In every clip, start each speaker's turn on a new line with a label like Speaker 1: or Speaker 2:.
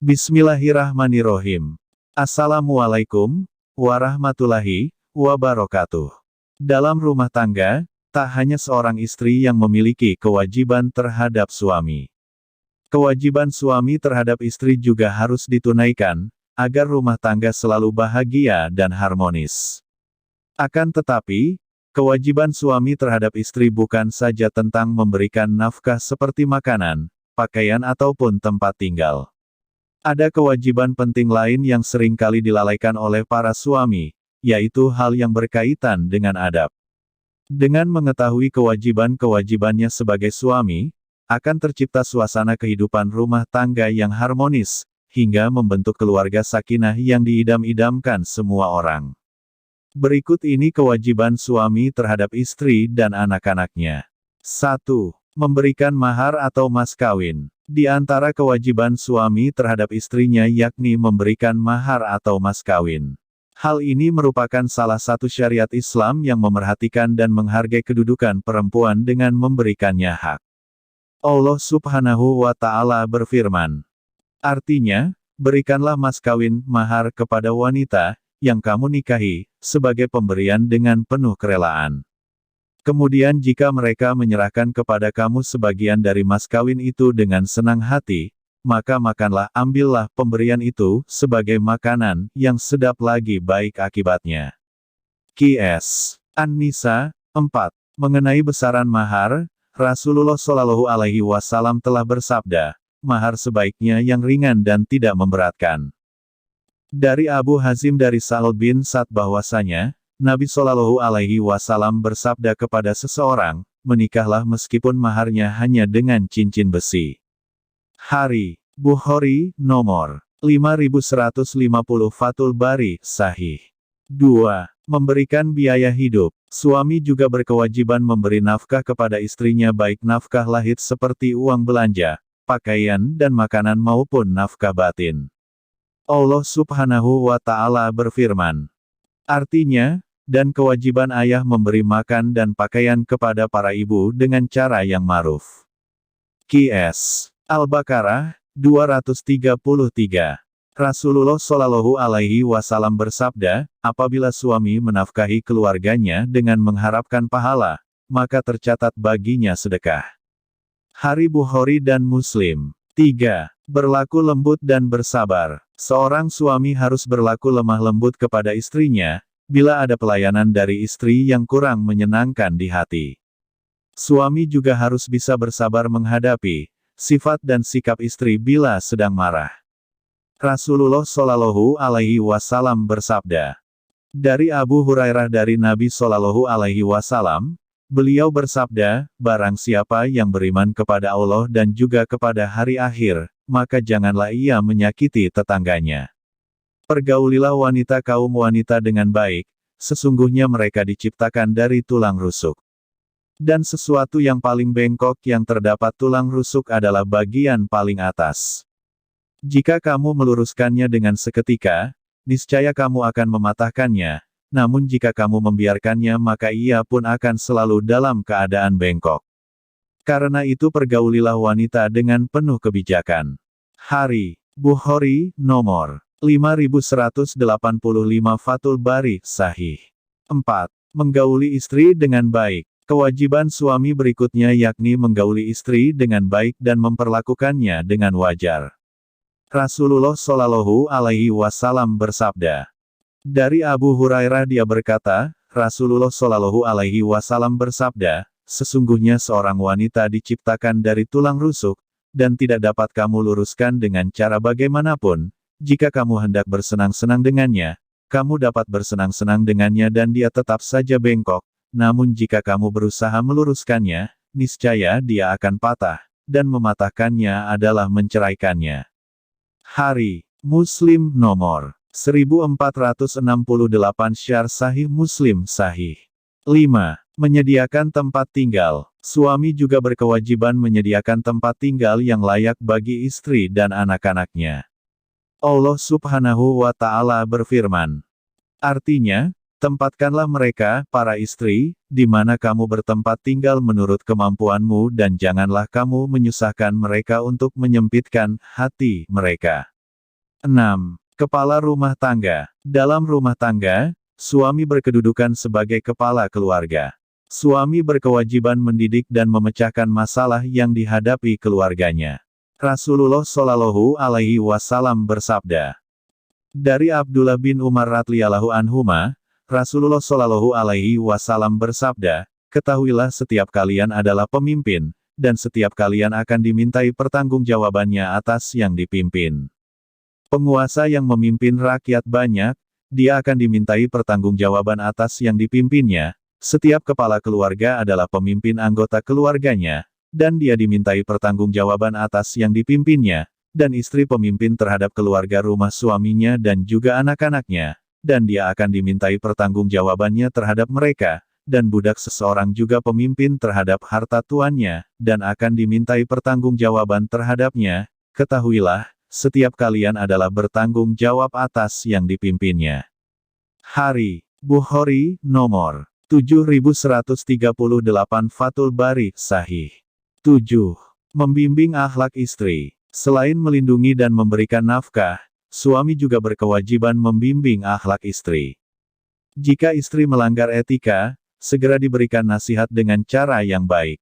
Speaker 1: Bismillahirrahmanirrahim. Assalamualaikum warahmatullahi wabarakatuh. Dalam rumah tangga, tak hanya seorang istri yang memiliki kewajiban terhadap suami. Kewajiban suami terhadap istri juga harus ditunaikan, agar rumah tangga selalu bahagia dan harmonis. Akan tetapi, kewajiban suami terhadap istri bukan saja tentang memberikan nafkah seperti makanan, pakaian ataupun tempat tinggal. Ada kewajiban penting lain yang sering kali dilalaikan oleh para suami, yaitu hal yang berkaitan dengan adab. Dengan mengetahui kewajiban-kewajibannya sebagai suami, akan tercipta suasana kehidupan rumah tangga yang harmonis, hingga membentuk keluarga sakinah yang diidam-idamkan semua orang. Berikut ini kewajiban suami terhadap istri dan anak-anaknya. 1. Memberikan mahar atau mas kawin. Di antara kewajiban suami terhadap istrinya yakni memberikan mahar atau mas kawin. Hal ini merupakan salah satu syariat Islam yang memerhatikan dan menghargai kedudukan perempuan dengan memberikannya hak. Allah Subhanahu wa Ta'ala berfirman. Artinya, berikanlah mas kawin, mahar kepada wanita yang kamu nikahi, sebagai pemberian dengan penuh kerelaan. Kemudian jika mereka menyerahkan kepada kamu sebagian dari mas kawin itu dengan senang hati, maka makanlah, ambillah pemberian itu sebagai makanan yang sedap lagi baik akibatnya. Qs. An-Nisa 4. Mengenai besaran mahar, Rasulullah Shallallahu Alaihi Wasallam telah bersabda, mahar sebaiknya yang ringan dan tidak memberatkan. Dari Abu Hazim dari Sa'ad bin Sa'd bahwasanya, Nabi Shallallahu Alaihi Wasallam bersabda kepada seseorang, menikahlah meskipun maharnya hanya dengan cincin besi. Hari, Bukhari, nomor 5150 Fathul Bari, Sahih. 2. Memberikan biaya hidup. Suami juga berkewajiban memberi nafkah kepada istrinya baik nafkah lahir seperti uang belanja, pakaian dan makanan maupun nafkah batin. Allah Subhanahu wa Ta'ala berfirman. Artinya, dan kewajiban ayah memberi makan dan pakaian kepada para ibu dengan cara yang ma'ruf. Qs. Al-Baqarah 233. Rasulullah Shallallahu Alaihi Wasallam bersabda, apabila suami menafkahi keluarganya dengan mengharapkan pahala, maka tercatat baginya sedekah. Hari Bukhari dan Muslim. 3. Berlaku lembut dan bersabar. Seorang suami harus berlaku lemah lembut kepada istrinya, bila ada pelayanan dari istri yang kurang menyenangkan di hati. Suami juga harus bisa bersabar menghadapi sifat dan sikap istri bila sedang marah. Rasulullah Shallallahu Alaihi Wasallam bersabda. Dari Abu Hurairah dari Nabi Shallallahu Alaihi Wasallam, beliau bersabda, barang siapa yang beriman kepada Allah dan juga kepada hari akhir, maka janganlah ia menyakiti tetangganya. Pergaulilah kaum wanita dengan baik, sesungguhnya mereka diciptakan dari tulang rusuk. Dan sesuatu yang paling bengkok yang terdapat tulang rusuk adalah bagian paling atas. Jika kamu meluruskannya dengan seketika, niscaya kamu akan mematahkannya, namun jika kamu membiarkannya maka ia pun akan selalu dalam keadaan bengkok. Karena itu pergaulilah wanita dengan penuh kebijakan. Hari, Bukhari, nomor 5185 Fathul Bari, Sahih. 4. Menggauli istri dengan baik. Kewajiban suami berikutnya yakni menggauli istri dengan baik dan memperlakukannya dengan wajar. Rasulullah Shallallahu Alaihi Wasallam bersabda. Dari Abu Hurairah dia berkata, Rasulullah Shallallahu Alaihi Wasallam bersabda, sesungguhnya seorang wanita diciptakan dari tulang rusuk, dan tidak dapat kamu luruskan dengan cara bagaimanapun. Jika kamu hendak bersenang-senang dengannya, kamu dapat bersenang-senang dengannya dan dia tetap saja bengkok. Namun jika kamu berusaha meluruskannya, niscaya dia akan patah, dan mematahkannya adalah menceraikannya. Hari, Muslim nomor 1468 Syarh Sahih Muslim Sahih. 5. Menyediakan tempat tinggal. Suami juga berkewajiban menyediakan tempat tinggal yang layak bagi istri dan anak-anaknya. Allah Subhanahu wa Ta'ala berfirman. Artinya, tempatkanlah mereka, para istri, di mana kamu bertempat tinggal menurut kemampuanmu dan janganlah kamu menyusahkan mereka untuk menyempitkan hati mereka. 6. Kepala rumah tangga. Dalam rumah tangga, suami berkedudukan sebagai kepala keluarga. Suami berkewajiban mendidik dan memecahkan masalah yang dihadapi keluarganya. Rasulullah Shallallahu Alaihi Wasallam bersabda. Dari Abdullah bin Umar radhiyallahu anhuma, Rasulullah Shallallahu Alaihi Wasallam bersabda, ketahuilah setiap kalian adalah pemimpin, dan setiap kalian akan dimintai pertanggungjawabannya atas yang dipimpin. Penguasa yang memimpin rakyat banyak, dia akan dimintai pertanggungjawaban atas yang dipimpinnya. Setiap kepala keluarga adalah pemimpin anggota keluarganya, dan dia dimintai pertanggungjawaban atas yang dipimpinnya, dan istri pemimpin terhadap keluarga rumah suaminya dan juga anak-anaknya, dan dia akan dimintai pertanggungjawabannya terhadap mereka, dan budak seseorang juga pemimpin terhadap harta tuannya, dan akan dimintai pertanggungjawaban terhadapnya. Ketahuilah, setiap kalian adalah bertanggung jawab atas yang dipimpinnya. Hari, Bukhari, nomor 7138 Fathul Bari, Sahih. 7. Membimbing akhlak istri. Selain melindungi dan memberikan nafkah, suami juga berkewajiban membimbing akhlak istri. Jika istri melanggar etika, segera diberikan nasihat dengan cara yang baik.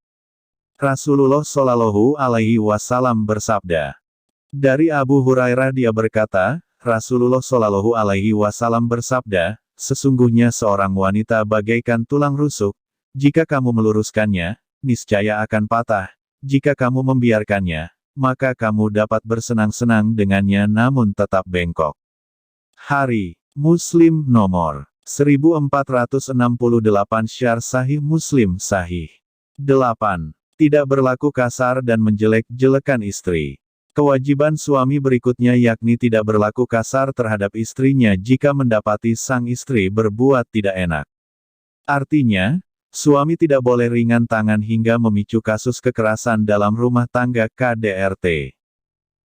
Speaker 1: Rasulullah Shallallahu Alaihi Wasallam bersabda. Dari Abu Hurairah dia berkata, Rasulullah Shallallahu Alaihi Wasallam bersabda, sesungguhnya seorang wanita bagaikan tulang rusuk, jika kamu meluruskannya, niscaya akan patah, jika kamu membiarkannya, maka kamu dapat bersenang-senang dengannya namun tetap bengkok. Hari, Muslim nomor 1468 Syarh Sahih Muslim Sahih. 8. Tidak berlaku kasar dan menjelek-jelekan istri. Kewajiban suami berikutnya yakni tidak berlaku kasar terhadap istrinya jika mendapati sang istri berbuat tidak enak. Artinya, suami tidak boleh ringan tangan hingga memicu kasus kekerasan dalam rumah tangga KDRT.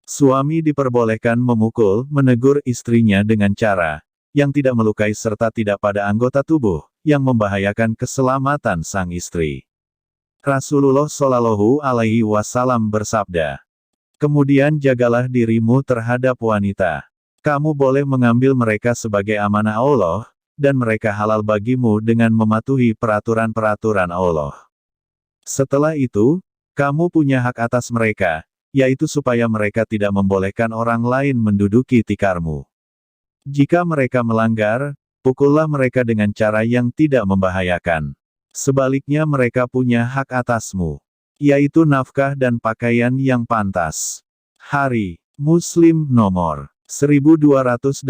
Speaker 1: Suami diperbolehkan memukul, menegur istrinya dengan cara yang tidak melukai serta tidak pada anggota tubuh, yang membahayakan keselamatan sang istri. Rasulullah Shallallahu Alaihi Wasallam bersabda. Kemudian jagalah dirimu terhadap wanita. Kamu boleh mengambil mereka sebagai amanah Allah, dan mereka halal bagimu dengan mematuhi peraturan-peraturan Allah. Setelah itu, kamu punya hak atas mereka, yaitu supaya mereka tidak membolehkan orang lain menduduki tikarmu. Jika mereka melanggar, pukullah mereka dengan cara yang tidak membahayakan. Sebaliknya mereka punya hak atasmu, yaitu nafkah dan pakaian yang pantas. Hari, Muslim nomor 1218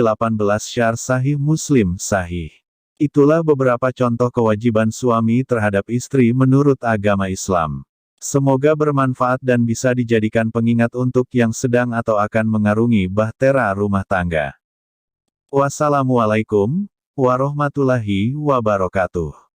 Speaker 1: Syarh Sahih Muslim Sahih. Itulah beberapa contoh kewajiban suami terhadap istri menurut agama Islam. Semoga bermanfaat dan bisa dijadikan pengingat untuk yang sedang atau akan mengarungi bahtera rumah tangga. Wassalamualaikum warahmatullahi wabarakatuh.